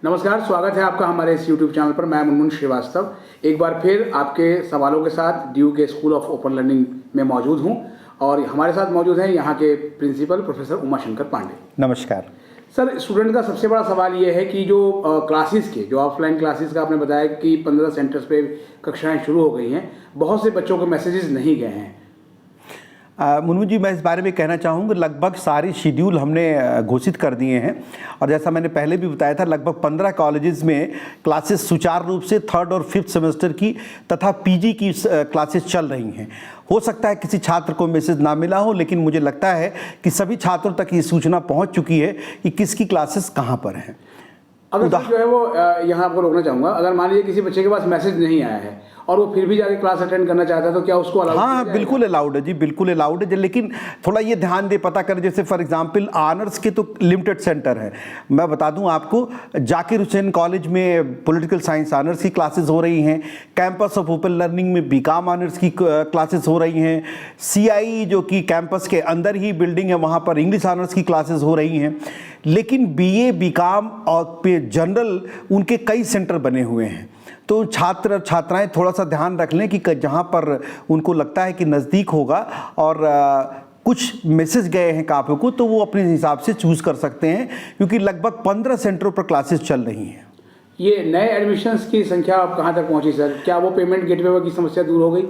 नमस्कार, स्वागत है आपका हमारे इस YouTube चैनल पर। मैं मुनमुन श्रीवास्तव एक बार फिर आपके सवालों के साथ ड्यू के स्कूल ऑफ ओपन लर्निंग में मौजूद हूं और हमारे साथ मौजूद हैं यहां के प्रिंसिपल प्रोफेसर उमाशंकर पांडे। नमस्कार सर, स्टूडेंट का सबसे बड़ा सवाल ये है कि जो क्लासेस के जो ऑफलाइन क्लासेस का आपने बताया कि 15 सेंटर्स पे कक्षाएँ शुरू हो गई हैं, बहुत से बच्चों के मैसेजेस नहीं गए हैं। मुनमुन जी, मैं इस बारे में कहना चाहूँगा लगभग सारी शेड्यूल हमने घोषित कर दिए हैं और जैसा मैंने पहले भी बताया था लगभग 15 कॉलेजेस में क्लासेस सुचारू रूप से 3rd और 5th सेमेस्टर की तथा पीजी की क्लासेस चल रही हैं। हो सकता है किसी छात्र को मैसेज ना मिला हो, लेकिन मुझे लगता है कि सभी छात्रों तक ये सूचना पहुँच चुकी है कि किसकी क्लासेस कहाँ पर हैं। अगर जो है वो यहाँ आपको रोकना चाहूँगा, अगर मान लीजिए किसी बच्चे के पास मैसेज नहीं आया है और वो फिर भी जाके क्लास अटेंड करना चाहता है तो क्या उसको अलाउड? हाँ, बिल्कुल अलाउड है जी, बिल्कुल अलाउड है। लेकिन थोड़ा ये ध्यान दे पता करें, जैसे फॉर एग्जांपल ऑनर्स के तो लिमिटेड सेंटर है। मैं बता दूं आपको, जाकिर हुसैन कॉलेज में पॉलिटिकल साइंस ऑनर्स की क्लासेस हो रही हैं, कैंपस ऑफ ओपन लर्निंग में बीकॉम ऑनर्स की क्लासेस हो रही हैं, CIE जो कि कैंपस के अंदर ही बिल्डिंग है वहाँ पर इंग्लिश ऑनर्स की क्लासेस हो रही हैं। लेकिन BA बीकॉम और जनरल उनके कई सेंटर बने हुए हैं। तो छात्र छात्राएं थोड़ा सा ध्यान रख लें कि जहाँ पर उनको लगता है कि नज़दीक होगा और कुछ मैसेज गए हैं काफ़ी को, तो वो अपने हिसाब से चूज़ कर सकते हैं, क्योंकि लगभग 15 सेंटरों पर क्लासेस चल रही हैं। ये नए एडमिशन्स की संख्या अब कहाँ तक पहुँची सर? क्या वो पेमेंट गेटवे की समस्या दूर हो गई?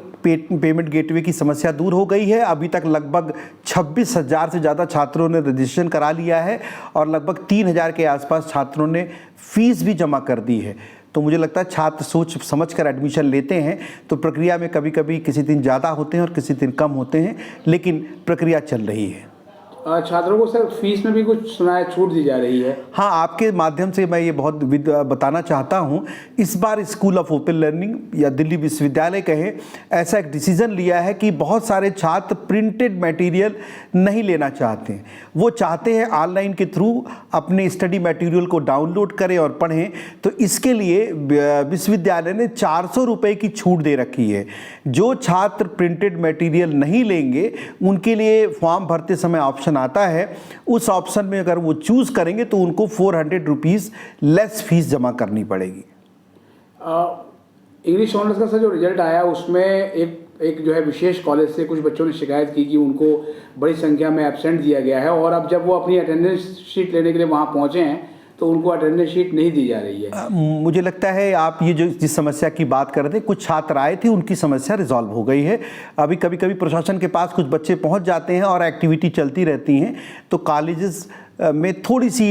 पेमेंट गेटवे की समस्या दूर हो गई है। अभी तक लगभग 26,000 से ज़्यादा छात्रों ने रजिस्ट्रेशन करा लिया है और लगभग 3,000 के आसपास छात्रों ने फीस भी जमा कर दी है। तो मुझे लगता है छात्र सोच समझ कर एडमिशन लेते हैं, तो प्रक्रिया में कभी कभी किसी दिन ज़्यादा होते हैं और किसी दिन कम होते हैं, लेकिन प्रक्रिया चल रही है। छात्रों को सर फीस में भी कुछ सुना है छूट दी जा रही है? हाँ, आपके माध्यम से मैं ये बहुत बताना चाहता हूँ, इस बार स्कूल ऑफ ओपन लर्निंग या दिल्ली विश्वविद्यालय कहे ऐसा एक डिसीज़न लिया है कि बहुत सारे छात्र प्रिंटेड मटेरियल नहीं लेना चाहते हैं। वो चाहते हैं ऑनलाइन के थ्रू अपने स्टडी मटेरियल को डाउनलोड करें और पढ़ें। तो इसके लिए विश्वविद्यालय ने 400 रुपये की छूट दे रखी है। जो छात्र प्रिंटेड मटेरियल नहीं लेंगे उनके लिए फॉर्म भरते समय ऑप्शन आता है, उस ऑप्शन में अगर वो चूज करेंगे तो उनको 400 रुपीज़ लेस फीस जमा करनी पड़ेगी। इंग्लिश ऑनर्स का सर जो रिजल्ट आया उसमें एक जो है विशेष कॉलेज से कुछ बच्चों ने शिकायत की कि उनको बड़ी संख्या में एब्सेंट दिया गया है और अब जब वो अपनी अटेंडेंस शीट लेने के लिए वहाँ पहुँचे हैं तो उनको अटेंडेंस शीट नहीं दी जा रही है। मुझे लगता है आप ये जो जिस समस्या की बात कर रहे थे, कुछ छात्र आए थे, उनकी समस्या रिजॉल्व हो गई है। अभी कभी कभी प्रशासन के पास कुछ बच्चे पहुंच जाते हैं और एक्टिविटी चलती रहती हैं, तो कॉलेजेस में थोड़ी सी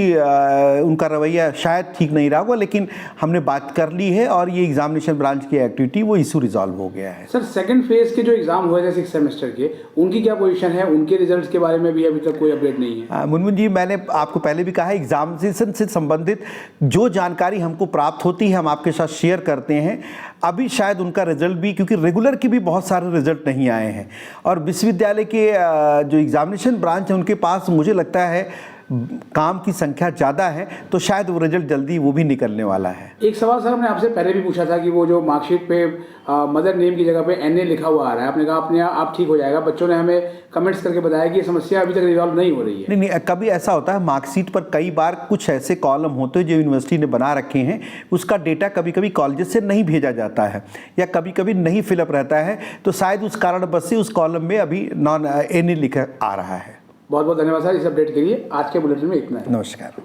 उनका रवैया शायद ठीक नहीं रहा होगा, लेकिन हमने बात कर ली है और ये एग्जामिनेशन ब्रांच की एक्टिविटी वो इशू रिजॉल्व हो गया है। सर, सेकंड फेज के जो एग्जाम हुए थे 6 सेमेस्टर के, उनकी क्या पोजीशन है? उनके रिजल्ट्स के बारे में भी अभी तक कोई अपडेट नहीं है। मुनमुन जी, मैंने आपको पहले भी कहा है, एग्जामिनेशन से संबंधित जो जानकारी हमको प्राप्त होती है हम आपके साथ शेयर करते हैं। अभी शायद उनका रिजल्ट भी, क्योंकि रेगुलर के भी बहुत सारे रिजल्ट नहीं आए हैं और विश्वविद्यालय के जो एग्जामिनेशन ब्रांच है उनके पास मुझे लगता है काम की संख्या ज़्यादा है, तो शायद वो रिजल्ट जल्दी वो भी निकलने वाला है। एक सवाल सर हमने आपसे पहले भी पूछा था कि वो जो मार्कशीट पे मदर नेम की जगह पे NA लिखा हुआ आ रहा है, आपने कहा अपने आप ठीक हो जाएगा। बच्चों ने हमें कमेंट्स करके बताया कि ये समस्या अभी तक रिजॉल्व नहीं हो रही है। नहीं, कभी ऐसा होता है मार्कशीट पर कई बार कुछ ऐसे कॉलम होते हैं जो यूनिवर्सिटी ने बना रखे हैं, उसका डेटा कभी कभी कॉलेज से नहीं भेजा जाता है या कभी कभी नहीं फिलअप रहता है, तो शायद उस कारण बस से उस कॉलम में अभी NA लिखा आ रहा है। बहुत बहुत धन्यवाद सर इस अपडेट के लिए। आज के बुलेटिन में इतना है। नमस्कार।